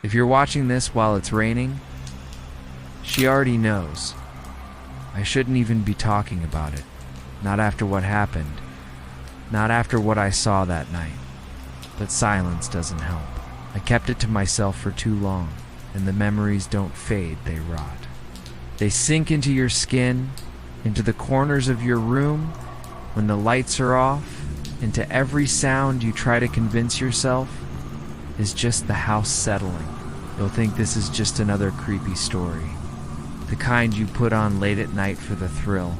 If you're watching this while it's raining, she already knows. I shouldn't even be talking about it. Not after what happened. Not after what I saw that night. But silence doesn't help. I kept it to myself for too long, and the memories don't fade, they rot. They sink into your skin, into the corners of your room when the lights are off, into every sound you try to convince yourself is just the house settling. You'll think this is just another creepy story, the kind you put on late at night for the thrill.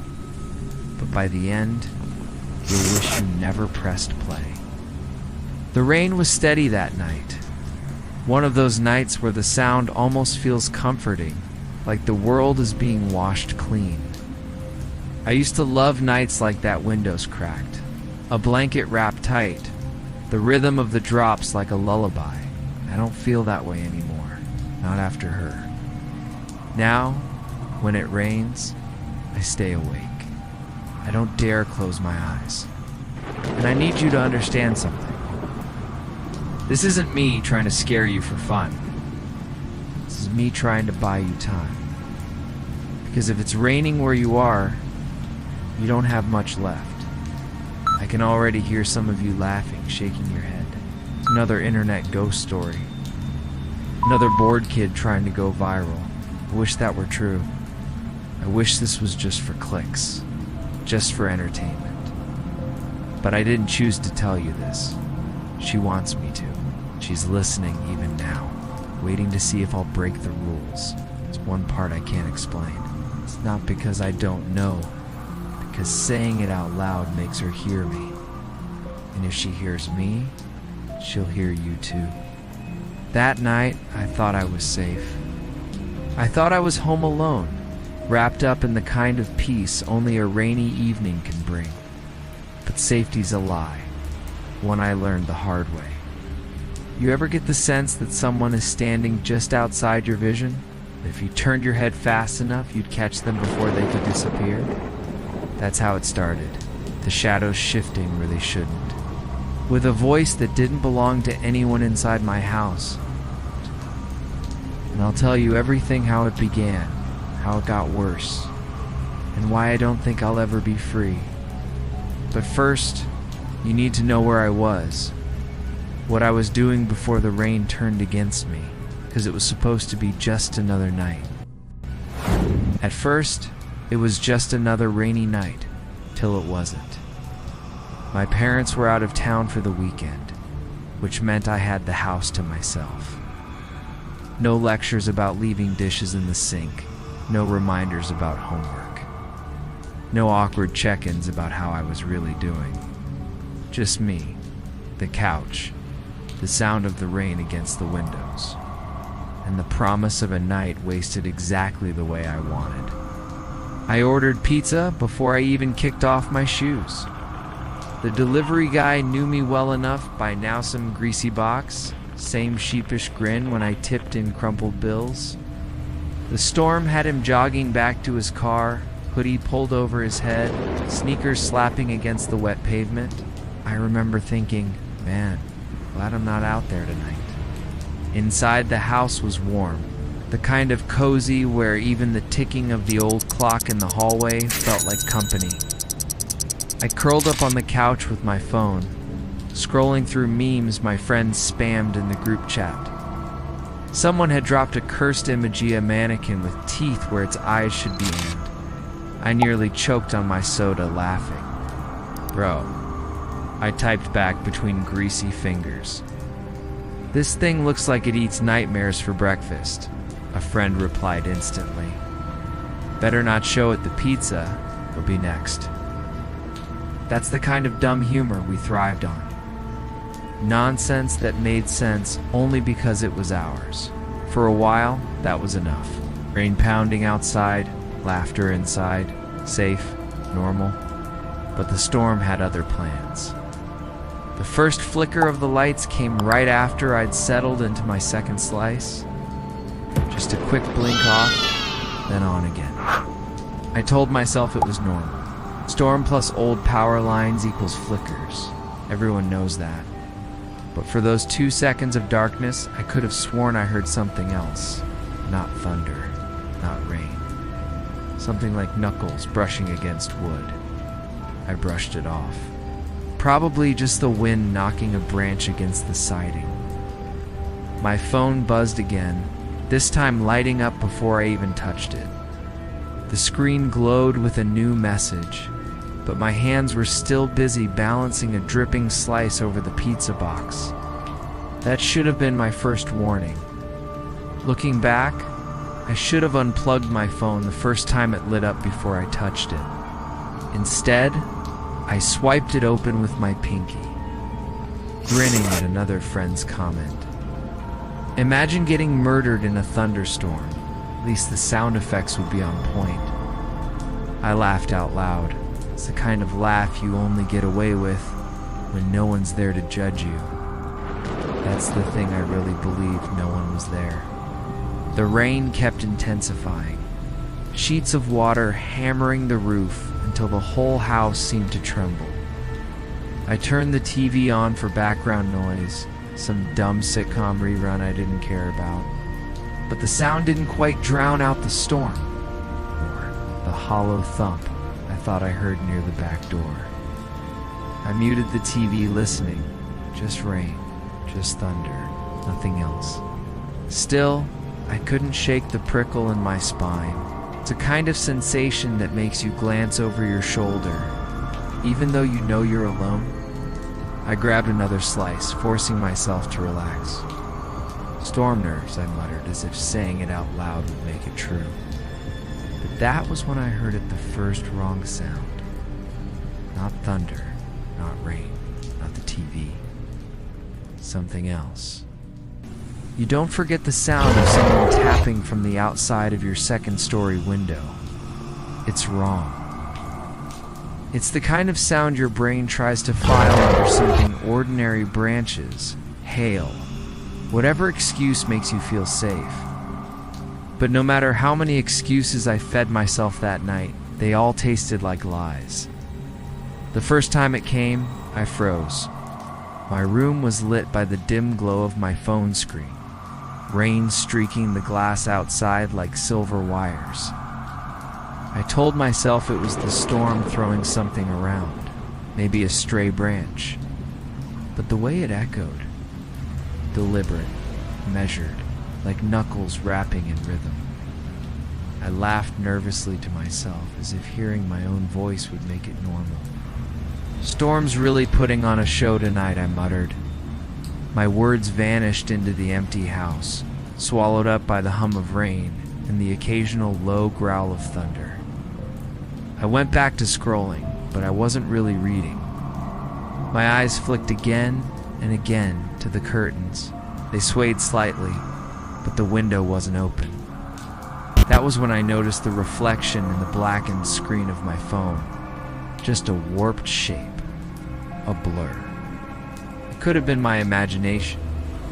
But by the end, you'll wish you never pressed play. The rain was steady that night. One of those nights where the sound almost feels comforting, like the world is being washed clean. I used to love nights like that, windows cracked, a blanket wrapped tight, the rhythm of the drops like a lullaby. I don't feel that way anymore, not after her. Now, when it rains, I stay awake. I don't dare close my eyes. And I need you to understand something. This isn't me trying to scare you for fun. This is me trying to buy you time. Because if it's raining where you are, you don't have much left. I can already hear some of you laughing, shaking your head. It's another internet ghost story. Another bored kid trying to go viral. I wish that were true. I wish this was just for clicks. Just for entertainment. But I didn't choose to tell you this. She wants me to. She's listening even now, waiting to see if I'll break the rules. It's one part I can't explain. It's not because I don't know, because saying it out loud makes her hear me. And if she hears me, she'll hear you too. That night, I thought I was safe. I thought I was home alone, wrapped up in the kind of peace only a rainy evening can bring. But safety's a lie, one I learned the hard way. You ever get the sense that someone is standing just outside your vision? If you turned your head fast enough, you'd catch them before they could disappear? That's how it started, the shadows shifting where they shouldn't. With a voice that didn't belong to anyone inside my house. And I'll tell you everything, how it began, how it got worse, and why I don't think I'll ever be free. But first, you need to know where I was, what I was doing before the rain turned against me, because it was supposed to be just another night. At first, it was just another rainy night, till it wasn't. My parents were out of town for the weekend, which meant I had the house to myself. No lectures about leaving dishes in the sink, no reminders about homework. No awkward check-ins about how I was really doing. Just me, the couch, the sound of the rain against the windows, and the promise of a night wasted exactly the way I wanted. I ordered pizza before I even kicked off my shoes. The delivery guy knew me well enough by now, some greasy box, same sheepish grin when I tipped in crumpled bills. The storm had him jogging back to his car, hoodie pulled over his head, sneakers slapping against the wet pavement. I remember thinking, man, glad I'm not out there tonight. Inside, the house was warm, the kind of cozy where even the ticking of the old clock in the hallway felt like company. I curled up on the couch with my phone, scrolling through memes my friends spammed in the group chat. Someone had dropped a cursed image of a mannequin with teeth where its eyes should be aimed. I nearly choked on my soda laughing. Bro, I typed back between greasy fingers. This thing looks like it eats nightmares for breakfast, a friend replied instantly. Better not show it the pizza, it'll be next. That's the kind of dumb humor we thrived on. Nonsense that made sense only because it was ours. For a while, that was enough. Rain pounding outside, laughter inside, safe, normal. But the storm had other plans. The first flicker of the lights came right after I'd settled into my second slice. Just a quick blink off, then on again. I told myself it was normal. Storm plus old power lines equals flickers. Everyone knows that. But for those 2 seconds of darkness, I could have sworn I heard something else. Not thunder, not rain. Something like knuckles brushing against wood. I brushed it off. Probably just the wind knocking a branch against the siding. My phone buzzed again, this time lighting up before I even touched it. The screen glowed with a new message, but my hands were still busy balancing a dripping slice over the pizza box. That should have been my first warning. Looking back, I should have unplugged my phone the first time it lit up before I touched it. Instead, I swiped it open with my pinky, grinning at another friend's comment. Imagine getting murdered in a thunderstorm. At least the sound effects would be on point. I laughed out loud. It's the kind of laugh you only get away with when no one's there to judge you. That's the thing I really believed no one was there. The rain kept intensifying, sheets of water hammering the roof until the whole house seemed to tremble. I turned the TV on for background noise, some dumb sitcom rerun I didn't care about. But the sound didn't quite drown out the storm, or the hollow thump I thought I heard near the back door. I muted the TV, listening. Just rain, just thunder, nothing else. Still, I couldn't shake the prickle in my spine. It's a kind of sensation that makes you glance over your shoulder, even though you know you're alone. I grabbed another slice, forcing myself to relax. Storm nerves, I muttered, as if saying it out loud would make it true. But that was when I heard it the first wrong sound. Not thunder, not rain, not the TV. Something else. You don't forget the sound of someone tapping from the outside of your second-story window. It's wrong. It's the kind of sound your brain tries to file under something ordinary: branches, hail, whatever excuse makes you feel safe. But no matter how many excuses I fed myself that night, they all tasted like lies. The first time it came, I froze. My room was lit by the dim glow of my phone screen, rain streaking the glass outside like silver wires. I told myself it was the storm throwing something around, maybe a stray branch. But the way it echoed, deliberate, measured, like knuckles rapping in rhythm. I laughed nervously to myself, as if hearing my own voice would make it normal. "Storm's really putting on a show tonight," I muttered. My words vanished into the empty house, swallowed up by the hum of rain and the occasional low growl of thunder. I went back to scrolling, but I wasn't really reading. My eyes flicked again and again to the curtains. They swayed slightly, but the window wasn't open. That was when I noticed the reflection in the blackened screen of my phone. Just a warped shape, a blur. It could have been my imagination,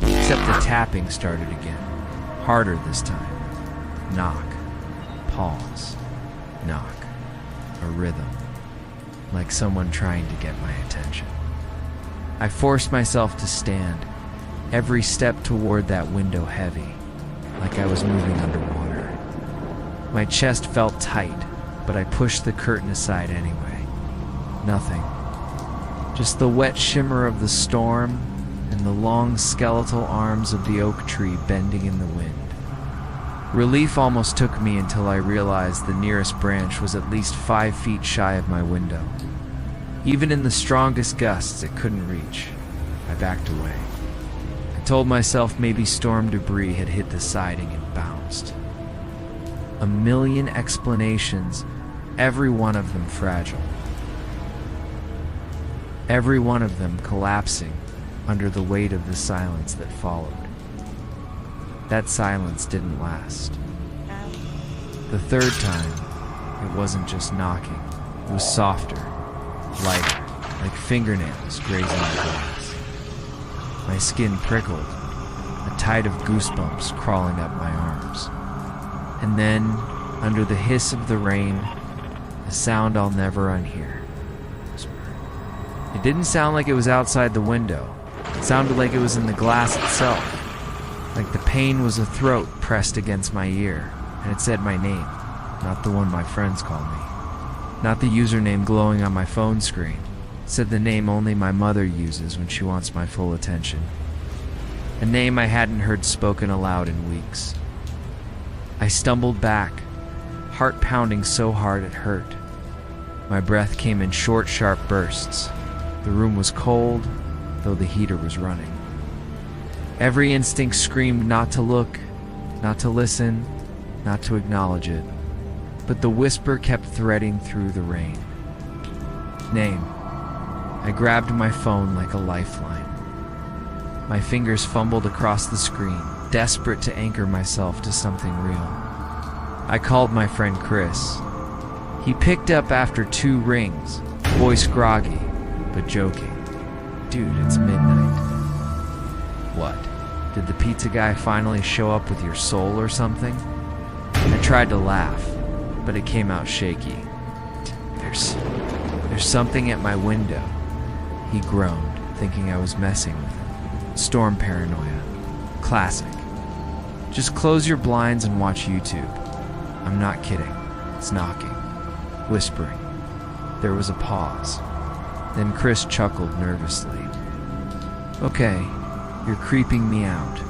except the tapping started again, harder this time. Knock, pause, knock, a rhythm, like someone trying to get my attention. I forced myself to stand, every step toward that window heavy, like I was moving underwater. My chest felt tight, but I pushed the curtain aside anyway. Nothing. Just the wet shimmer of the storm and the long skeletal arms of the oak tree bending in the wind. Relief almost took me until I realized the nearest branch was at least 5 feet shy of my window. Even in the strongest gusts, it couldn't reach. I backed away. I told myself maybe storm debris had hit the siding and bounced. A million explanations, every one of them fragile. Every one of them collapsing under the weight of the silence that followed. That silence didn't last. The third time, it wasn't just knocking. It was softer, lighter, like fingernails grazing the glass. My skin prickled, a tide of goosebumps crawling up my arms. And then, under the hiss of the rain, a sound I'll never unhear. It didn't sound like it was outside the window. Sounded like it was in the glass itself. Like the pain was a throat pressed against my ear, and it said my name, not the one my friends call me. Not the username glowing on my phone screen. It said the name only my mother uses when she wants my full attention. A name I hadn't heard spoken aloud in weeks. I stumbled back, heart pounding so hard it hurt. My breath came in short, sharp bursts. The room was cold, though the heater was running. Every instinct screamed not to look, not to listen, not to acknowledge it. But the whisper kept threading through the rain. Name. I grabbed my phone like a lifeline. My fingers fumbled across the screen, desperate to anchor myself to something real. I called my friend Chris. He picked up after 2 rings, voice groggy, but joking. Dude, it's midnight. What? Did the pizza guy finally show up with your soul or something? I tried to laugh, but it came out shaky. There's something at my window. He groaned, thinking I was messing with him. Storm paranoia. Classic. Just close your blinds and watch YouTube. I'm not kidding. It's knocking. Whispering. There was a pause. Then Chris chuckled nervously. Okay, you're creeping me out.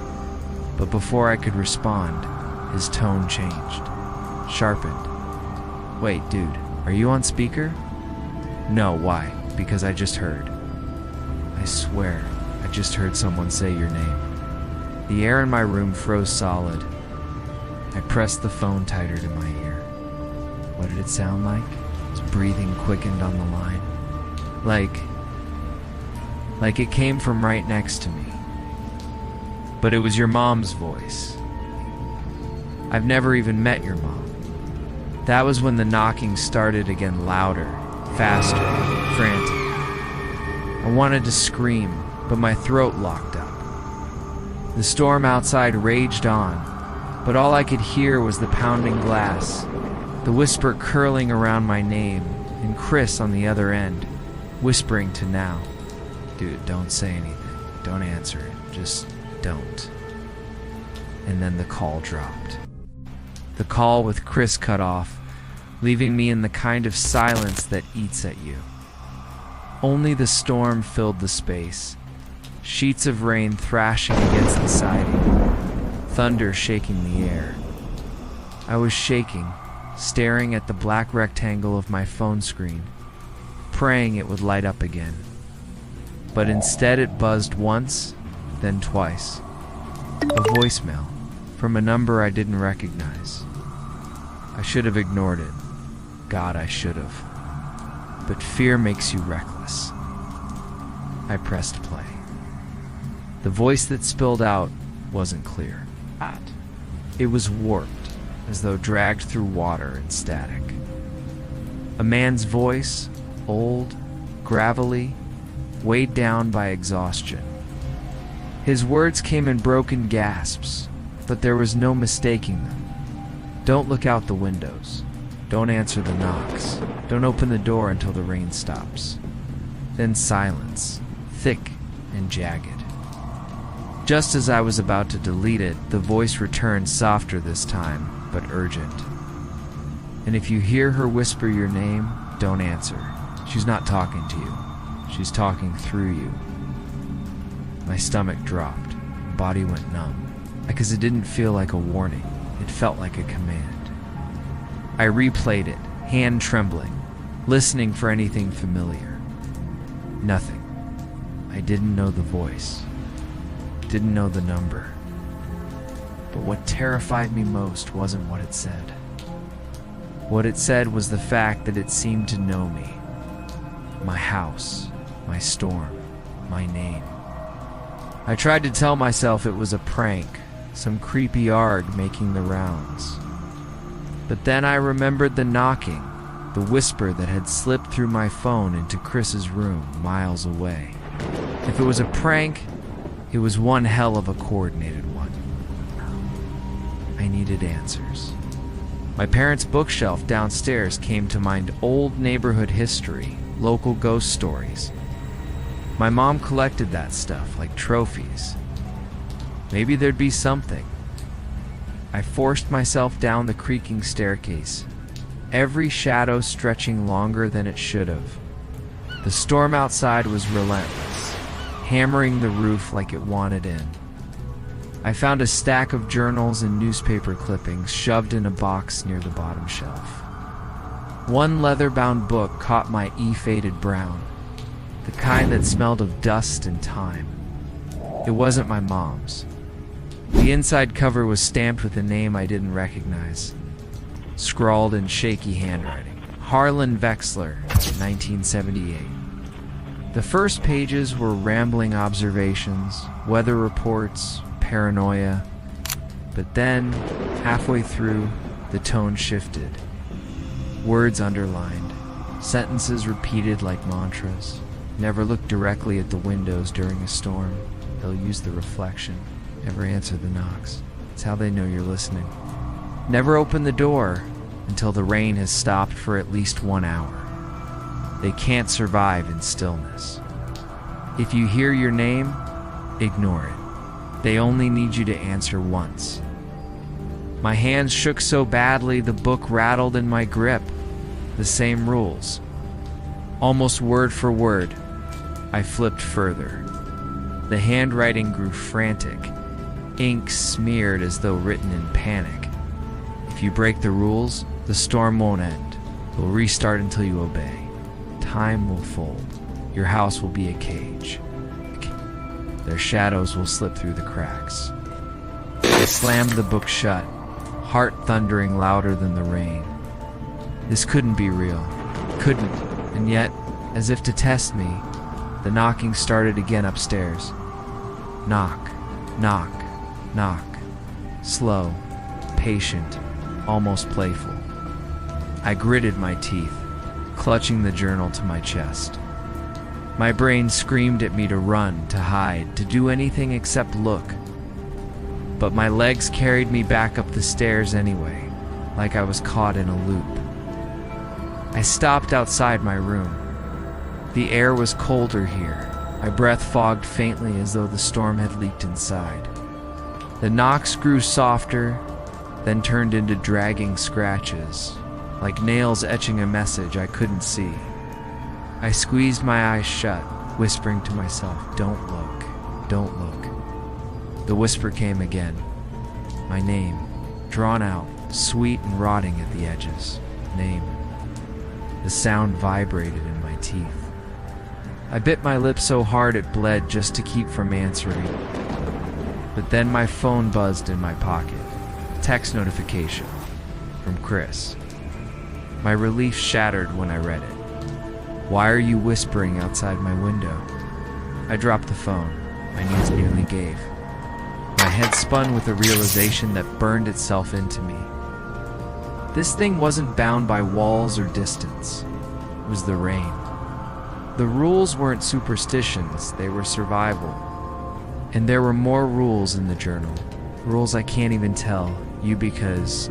But before I could respond, his tone changed. Sharpened. Wait, dude, are you on speaker? No, why? Because I just heard. I swear, I just heard someone say your name. The air in my room froze solid. I pressed the phone tighter to my ear. What did it sound like? His breathing quickened on the line. Like it came from right next to me. But it was your mom's voice. I've never even met your mom. That was when the knocking started again, louder, faster, frantic. I wanted to scream, but my throat locked up. The storm outside raged on, but all I could hear was the pounding glass, the whisper curling around my name, and Chris on the other end, whispering to now. Dude, don't say anything. Don't answer it. Just don't. And then the call dropped. The call with Chris cut off, leaving me in the kind of silence that eats at you. Only the storm filled the space, sheets of rain thrashing against the siding, thunder shaking the air. I was shaking, staring at the black rectangle of my phone screen, praying it would light up again. But instead it buzzed once, then twice. A voicemail from a number I didn't recognize. I should have ignored it. God, I should have. But fear makes you reckless. I pressed play. The voice that spilled out wasn't clear. It was warped, as though dragged through water and static. A man's voice, old, gravelly, weighed down by exhaustion. His words came in broken gasps, but there was no mistaking them. Don't look out the windows. Don't answer the knocks. Don't open the door until the rain stops. Then silence, thick and jagged. Just as I was about to delete it, the voice returned, softer this time, but urgent. And if you hear her whisper your name, don't answer. She's not talking to you. She's talking through you. My stomach dropped. My body went numb. Because it didn't feel like a warning. It felt like a command. I replayed it, hand trembling, listening for anything familiar. Nothing. I didn't know the voice. Didn't know the number. But what terrified me most wasn't what it said. What it said was the fact that it seemed to know me. My house, my storm, my name. I tried to tell myself it was a prank, some creepy ARG making the rounds. But then I remembered the knocking, the whisper that had slipped through my phone into Chris's room miles away. If it was a prank, it was one hell of a coordinated one. I needed answers. My parents' bookshelf downstairs came to mind, old neighborhood history, local ghost stories. My mom collected that stuff like trophies. Maybe there'd be something. I forced myself down the creaking staircase, every shadow stretching longer than it should have. The storm outside was relentless, hammering the roof like it wanted in. I found a stack of journals and newspaper clippings shoved in a box near the bottom shelf. One leather-bound book caught my faded brown, the kind that smelled of dust and time. It wasn't my mom's. The inside cover was stamped with a name I didn't recognize, scrawled in shaky handwriting. Harlan Vexler, 1978. The first pages were rambling observations, weather reports, paranoia. But then, halfway through, the tone shifted. Words underlined, sentences repeated like mantras. Never look directly at the windows during a storm. They'll use the reflection. Never answer the knocks. It's how they know you're listening. Never open the door until the rain has stopped for at least 1 hour. They can't survive in stillness. If you hear your name, ignore it. They only need you to answer once. My hands shook so badly the book rattled in my grip. The same rules. Almost word for word, I flipped further. The handwriting grew frantic. Ink smeared as though written in panic. If you break the rules, the storm won't end. It will restart until you obey. Time will fold. Your house will be a cage. Their shadows will slip through the cracks. I slammed the book shut, heart thundering louder than the rain. This couldn't be real. Couldn't. And yet, as if to test me, the knocking started again upstairs. Knock, knock, knock. Slow, patient, almost playful. I gritted my teeth, clutching the journal to my chest. My brain screamed at me to run, to hide, to do anything except look. But my legs carried me back up the stairs anyway, like I was caught in a loop. I stopped outside my room. The air was colder here. My breath fogged faintly as though the storm had leaked inside. The knocks grew softer, then turned into dragging scratches, like nails etching a message I couldn't see. I squeezed my eyes shut, whispering to myself, "Don't look, don't look." The whisper came again. My name, drawn out, sweet and rotting at the edges. Name. The sound vibrated in my teeth. I bit my lip so hard it bled just to keep from answering. But then my phone buzzed in my pocket. Text notification from Chris. My relief shattered when I read it. "Why are you whispering outside my window?" I dropped the phone. My knees nearly gave. My head spun with a realization that burned itself into me. This thing wasn't bound by walls or distance. It was the rain. The rules weren't superstitions, they were survival. And there were more rules in the journal. Rules I can't even tell you because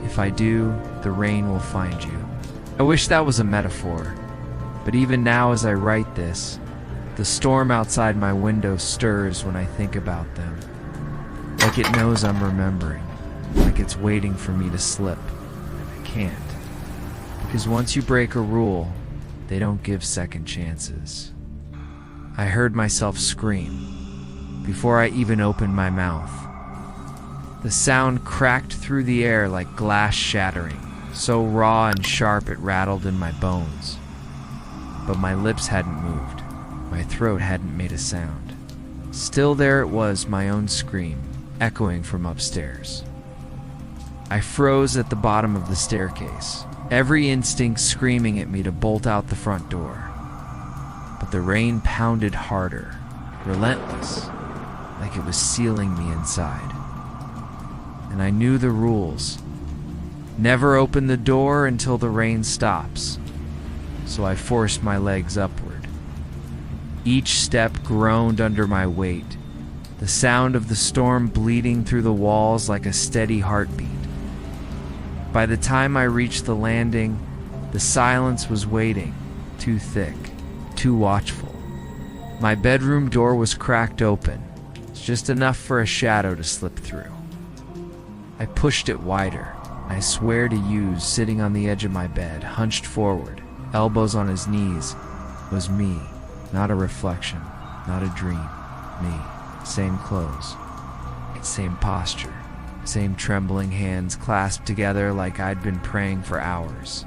if I do, the rain will find you. I wish that was a metaphor. But even now as I write this, the storm outside my window stirs when I think about them. Like it knows I'm remembering. Like it's waiting for me to slip. And I can't. Because once you break a rule, they don't give second chances. I heard myself scream before I even opened my mouth. The sound cracked through the air like glass shattering, so raw and sharp it rattled in my bones. But my lips hadn't moved. My throat hadn't made a sound. Still there it was, my own scream, echoing from upstairs. I froze at the bottom of the staircase, every instinct screaming at me to bolt out the front door. But the rain pounded harder, relentless, like it was sealing me inside. And I knew the rules. Never open the door until the rain stops. So I forced my legs upward. Each step groaned under my weight, the sound of the storm bleeding through the walls like a steady heartbeat. By the time I reached the landing, the silence was waiting, too thick, too watchful. My bedroom door was cracked open, just enough for a shadow to slip through. I pushed it wider. I swear to you, sitting on the edge of my bed, hunched forward, elbows on his knees, was me, not a reflection, not a dream. Me, same clothes, same posture, same trembling hands clasped together like I'd been praying for hours.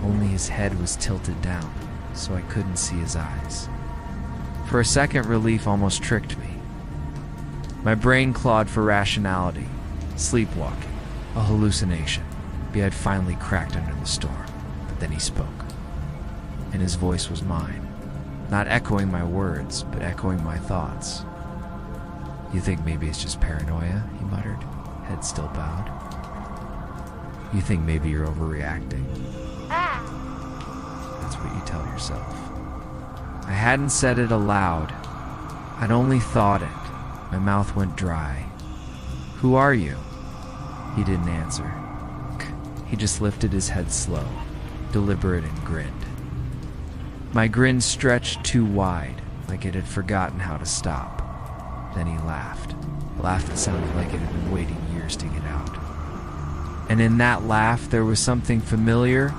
Only his head was tilted down, so I couldn't see his eyes. For a second, relief almost tricked me. My brain clawed for rationality, sleepwalking, a hallucination. Maybe I'd finally cracked under the storm. But then he spoke, and his voice was mine, not echoing my words, but echoing my thoughts. "You think maybe it's just paranoia?" he muttered, head still bowed. "You think maybe you're overreacting?" That's what you tell yourself. I hadn't said it aloud. I'd only thought it. My mouth went dry. "Who are you?" He didn't answer. He just lifted his head slow, deliberate, and grinned. My grin stretched too wide, like it had forgotten how to stop. Then he laughed. A laugh that sounded like it had been waiting years to get out. And in that laugh, there was something familiar,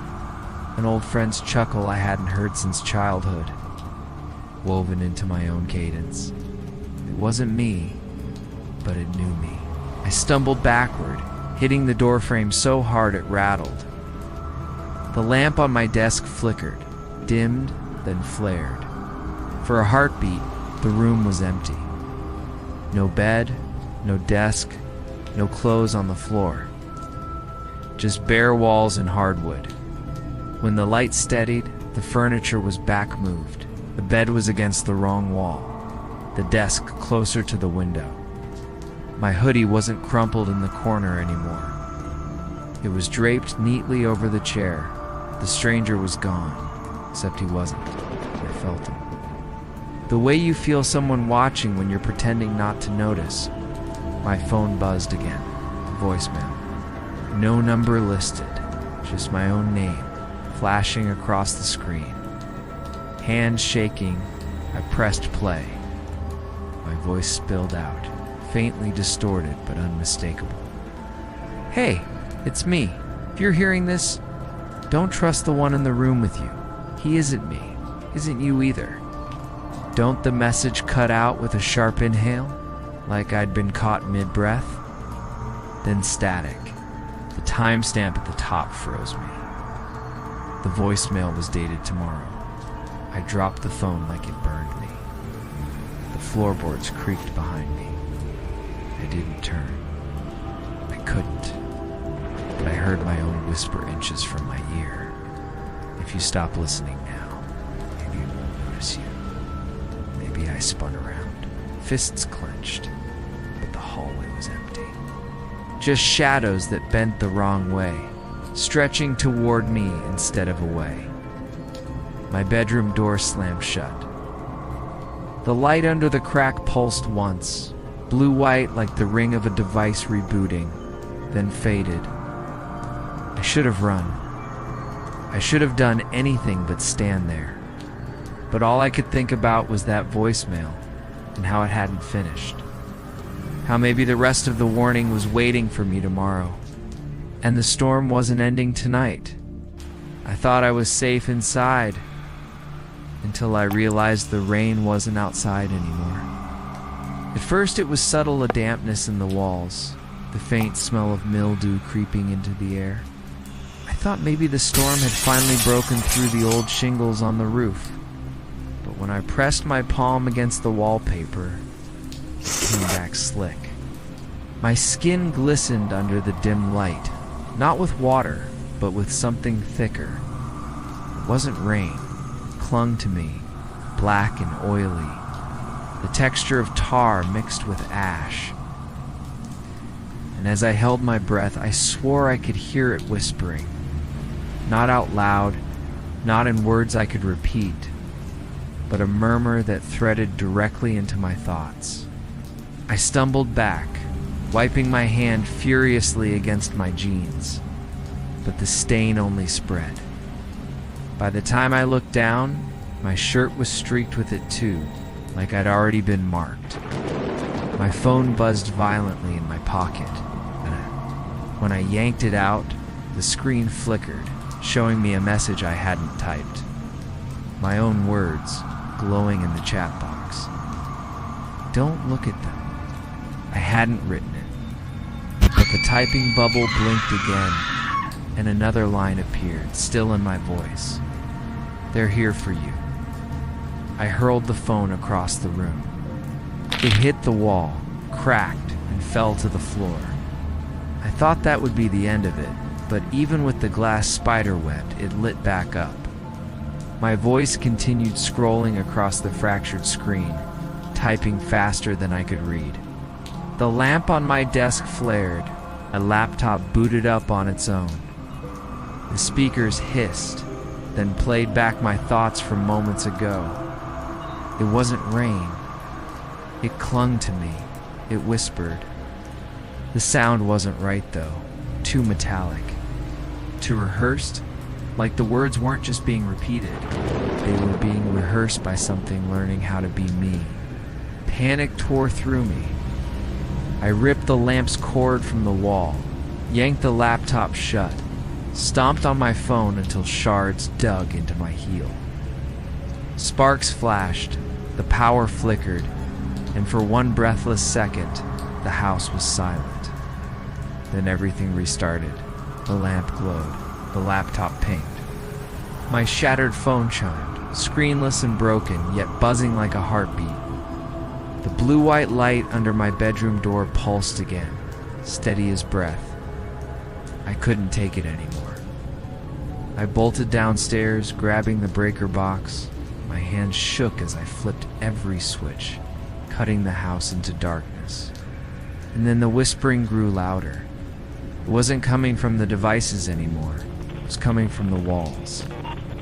an old friend's chuckle I hadn't heard since childhood, woven into my own cadence. It wasn't me, but it knew me. I stumbled backward, hitting the doorframe so hard it rattled. The lamp on my desk flickered, dimmed, then flared. For a heartbeat, the room was empty. No bed, no desk, no clothes on the floor. Just bare walls and hardwood. When the light steadied, the furniture was back moved. The bed was against the wrong wall, the desk closer to the window. My hoodie wasn't crumpled in the corner anymore. It was draped neatly over the chair. The stranger was gone, except he wasn't. I felt him. The way you feel someone watching when you're pretending not to notice. My phone buzzed again. Voicemail. No number listed, just my own name, flashing across the screen. Hands shaking, I pressed play. My voice spilled out, faintly distorted but unmistakable. "Hey, it's me. If you're hearing this, don't trust the one in the room with you. He isn't me. Isn't you either. Don't the message cut out with a sharp inhale, like I'd been caught mid-breath? Then static. The timestamp at the top froze me. The voicemail was dated tomorrow. I dropped the phone like it burned me. The floorboards creaked behind me. I didn't turn. I couldn't. But I heard my own whisper inches from my ear. "If you stop listening now, maybe it won't notice you." Maybe I spun around, fists clenched, but the hallway was empty. Just shadows that bent the wrong way, stretching toward me instead of away. My bedroom door slammed shut. The light under the crack pulsed once, blue-white like the ring of a device rebooting, then faded. I should have run. I should have done anything but stand there. But all I could think about was that voicemail and how it hadn't finished. How maybe the rest of the warning was waiting for me tomorrow. And the storm wasn't ending tonight. I thought I was safe inside until I realized the rain wasn't outside anymore. At first it was subtle, a dampness in the walls, the faint smell of mildew creeping into the air. I thought maybe the storm had finally broken through the old shingles on the roof. But when I pressed my palm against the wallpaper, it came back slick. My skin glistened under the dim light, not with water, but with something thicker. It wasn't rain. It clung to me, black and oily, the texture of tar mixed with ash. And as I held my breath, I swore I could hear it whispering. Not out loud, not in words I could repeat, but a murmur that threaded directly into my thoughts. I stumbled back, wiping my hand furiously against my jeans, but the stain only spread. By the time I looked down, My shirt was streaked with it too, like I'd already been marked. My phone buzzed violently in my pocket, and when I yanked it out, the screen flickered, showing me a message I hadn't typed. My own words, glowing in the chat box. Don't look at them. I hadn't written it. But the typing bubble blinked again, and another line appeared, still in my voice. They're here for you. I hurled the phone across the room. It hit the wall, cracked, and fell to the floor. I thought that would be the end of it, but even with the glass spiderwebbed, it lit back up. My voice continued scrolling across the fractured screen, typing faster than I could read. The lamp on my desk flared. A laptop booted up on its own. The speakers hissed, then played back my thoughts from moments ago. It wasn't rain. It clung to me. It whispered. The sound wasn't right, though. Too metallic. Too rehearsed? Like the words weren't just being repeated. They were being rehearsed by something learning how to be me. Panic tore through me. I ripped the lamp's cord from the wall, yanked the laptop shut, stomped on my phone until shards dug into my heel. Sparks flashed, the power flickered, and for one breathless second, the house was silent. Then everything restarted. The lamp glowed, the laptop pinged. My shattered phone chimed, screenless and broken, yet buzzing like a heartbeat. The blue-white light under my bedroom door pulsed again, steady as breath. I couldn't take it anymore. I bolted downstairs, grabbing the breaker box. My hands shook as I flipped every switch, cutting the house into darkness. And then the whispering grew louder. It wasn't coming from the devices anymore. It was coming from the walls.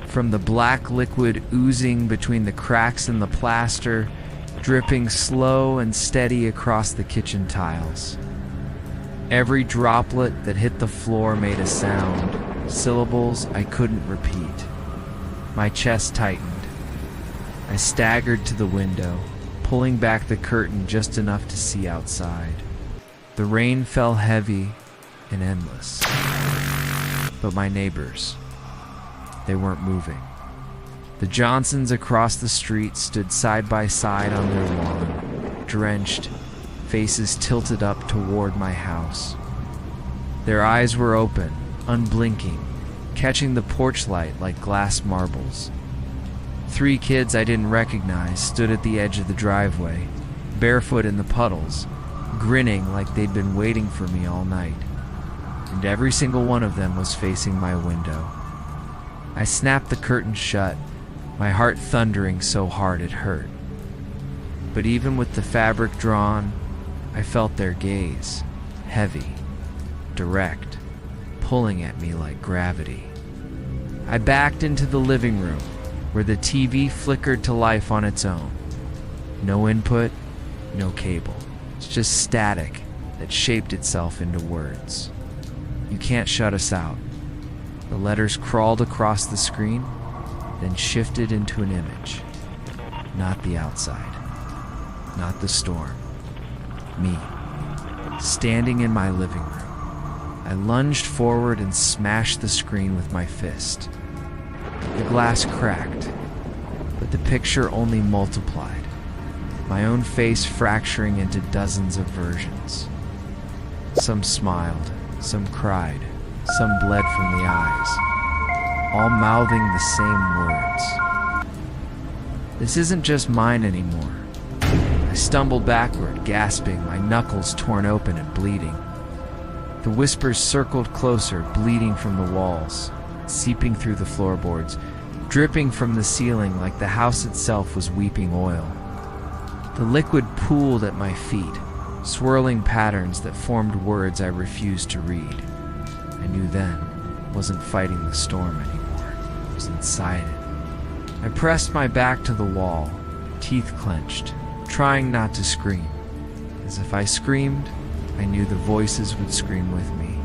From the black liquid oozing between the cracks in the plaster, dripping slow and steady across the kitchen tiles. Every droplet that hit the floor made a sound, syllables I couldn't repeat. My chest tightened. I staggered to the window, pulling back the curtain just enough to see outside. The rain fell heavy and endless. But my neighbors, they weren't moving. The Johnsons across the street stood side by side on their lawn, drenched, faces tilted up toward my house. Their eyes were open, unblinking, catching the porch light like glass marbles. 3 kids I didn't recognize stood at the edge of the driveway, barefoot in the puddles, grinning like they'd been waiting for me all night. And every single one of them was facing my window. I snapped the curtain shut, my heart thundering so hard it hurt. But even with the fabric drawn, I felt their gaze, heavy, direct, pulling at me like gravity. I backed into the living room, where the TV flickered to life on its own. No input, no cable. It's just static that shaped itself into words. You can't shut us out. The letters crawled across the screen, then shifted into an image. Not the outside. Not the storm. Me. Standing in my living room. I lunged forward and smashed the screen with my fist. The glass cracked, but the picture only multiplied, my own face fracturing into dozens of versions. Some smiled, some cried, some bled from the eyes, all mouthing the same words. This isn't just mine anymore. I stumbled backward, gasping, my knuckles torn open and bleeding. The whispers circled closer, bleeding from the walls, seeping through the floorboards, dripping from the ceiling like the house itself was weeping oil. The liquid pooled at my feet, swirling patterns that formed words I refused to read. I knew then I wasn't fighting the storm anymore. I was inside it. I pressed my back to the wall, teeth clenched, trying not to scream. As if I screamed, I knew the voices would scream with me.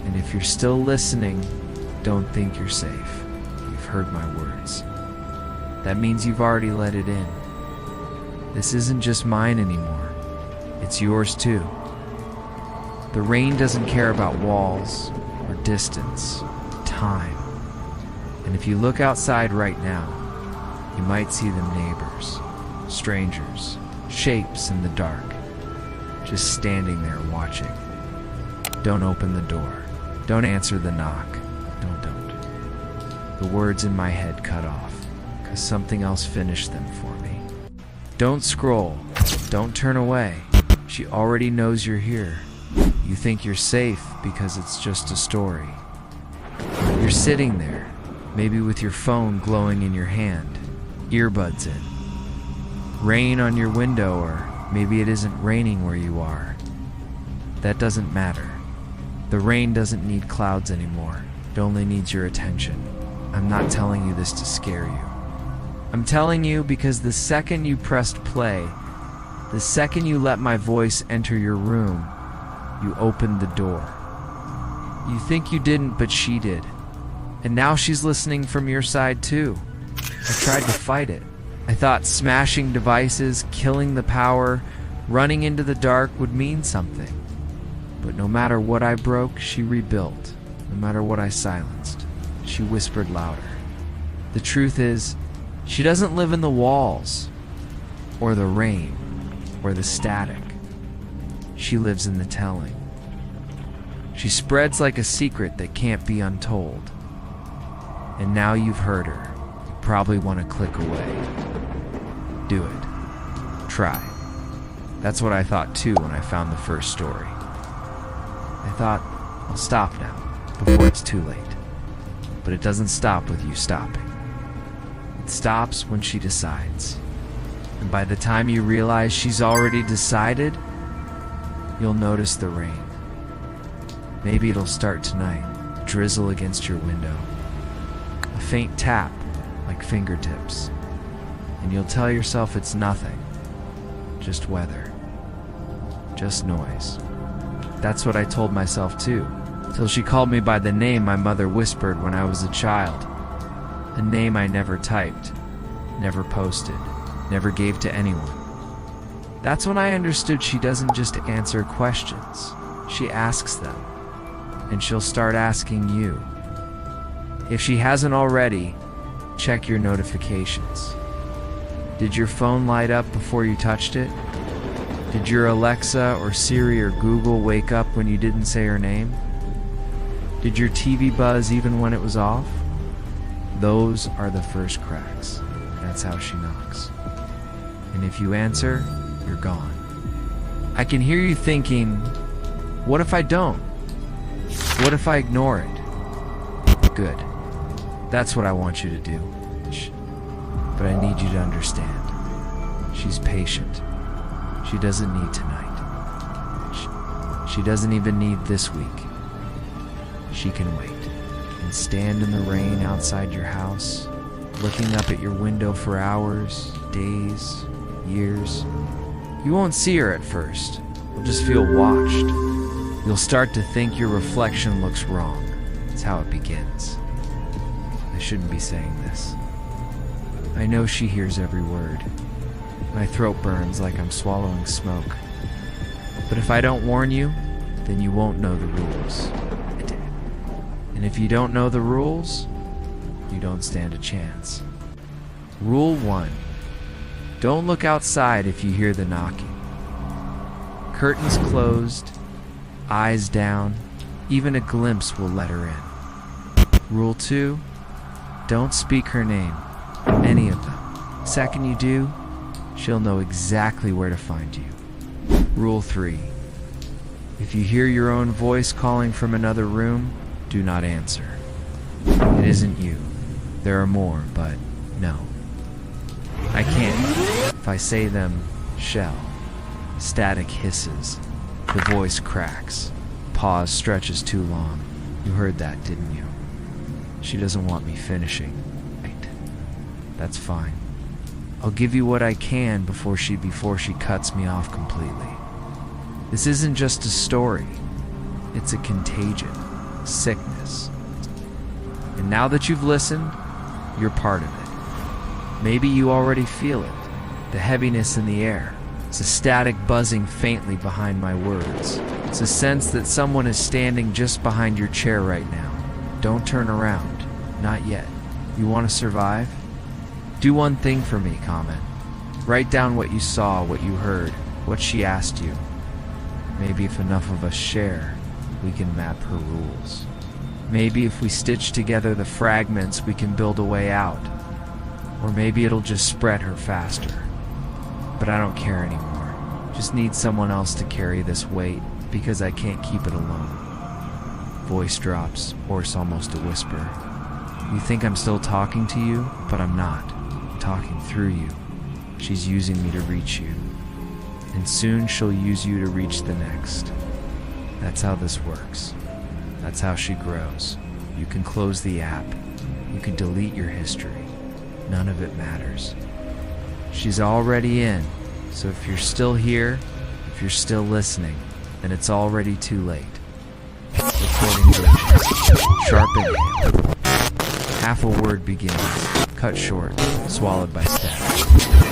And if you're still listening, don't think you're safe. You've heard my words. that means you've already let it in. This isn't just mine anymore. It's yours too. The rain doesn't care about walls or distance, time. And if you look outside right now, you might see them neighbors, strangers, shapes in the dark, just standing there watching. Don't open the door. Don't answer the knock. Don't. The words in my head cut off, because something else finished them for me. Don't scroll. Don't turn away. She already knows you're here. You think you're safe because it's just a story. You're sitting there, maybe with your phone glowing in your hand, earbuds in. Rain on your window, or maybe it isn't raining where you are. That doesn't matter. The rain doesn't need clouds anymore. It only needs your attention. I'm not telling you this to scare you. I'm telling you because the second you pressed play, the second you let my voice enter your room, you opened the door. You think you didn't, but she did. And now she's listening from your side too. I tried to fight it. I thought smashing devices, killing the power, running into the dark would mean something. But no matter what I broke, she rebuilt. No matter what I silenced, she whispered louder. The truth is, she doesn't live in the walls, or the rain, or the static. She lives in the telling. She spreads like a secret that can't be untold. And now you've heard her, you probably want to click away. Do it. Try. That's what I thought too when I found the first story. I thought, I'll stop now, before it's too late. But it doesn't stop with you stopping. It stops when she decides. And by the time you realize she's already decided, you'll notice the rain. Maybe it'll start tonight, drizzle against your window. A faint tap, like fingertips. And you'll tell yourself it's nothing. Just weather. Just noise. That's what I told myself too, till she called me by the name my mother whispered when I was a child. A name I never typed, never posted, never gave to anyone. That's when I understood she doesn't just answer questions, she asks them. And she'll start asking you. If she hasn't already, check your notifications. Did your phone light up before you touched it? Did your Alexa or Siri or Google wake up when you didn't say her name? Did your TV buzz even when it was off? Those are the first cracks. That's how she knocks. And if you answer, you're gone. I can hear you thinking, what if I don't? What if I ignore it? Good. That's what I want you to do. But I need you to understand. She's patient. She doesn't need tonight. She doesn't even need this week. She can wait and stand in the rain outside your house, looking up at your window for hours, days, years. You won't see her at first. You'll just feel watched. You'll start to think your reflection looks wrong. That's how it begins. I shouldn't be saying this. I know she hears every word. My throat burns like I'm swallowing smoke. But if I don't warn you, then you won't know the rules. And if you don't know the rules, you don't stand a chance. Rule 1. Don't look outside if you hear the knocking. Curtains closed, eyes down, even a glimpse will let her in. Rule 2. Don't speak her name, any of them. Second you do, she'll know exactly where to find you. Rule 3. If you hear your own voice calling from another room, do not answer. It isn't you. There are more, but no. I can't. If I say them, shall. Static hisses. The voice cracks. Pause stretches too long. You heard that, didn't you? She doesn't want me finishing. Right. That's fine. I'll give you what I can before she cuts me off completely. This isn't just a story. It's a contagion. Sickness. And now that you've listened, you're part of it. Maybe you already feel it. The heaviness in the air. It's a static buzzing faintly behind my words. It's a sense that someone is standing just behind your chair right now. Don't turn around. Not yet. You want to survive? Do one thing for me, comment. Write down what you saw, what you heard, what she asked you. Maybe if enough of us share, we can map her rules. Maybe if we stitch together the fragments, we can build a way out. Or maybe it'll just spread her faster. But I don't care anymore. Just need someone else to carry this weight, because I can't keep it alone. Voice drops, hoarse almost a whisper. You think I'm still talking to you, but I'm not. I'm talking through you. She's using me to reach you. And soon she'll use you to reach the next. That's how this works. That's how she grows. You can close the app. You can delete your history. None of it matters. She's already in, so if you're still here, if you're still listening, then it's already too late. Recording glitches. Sharp inhale. Half a word begins, cut short, swallowed by static.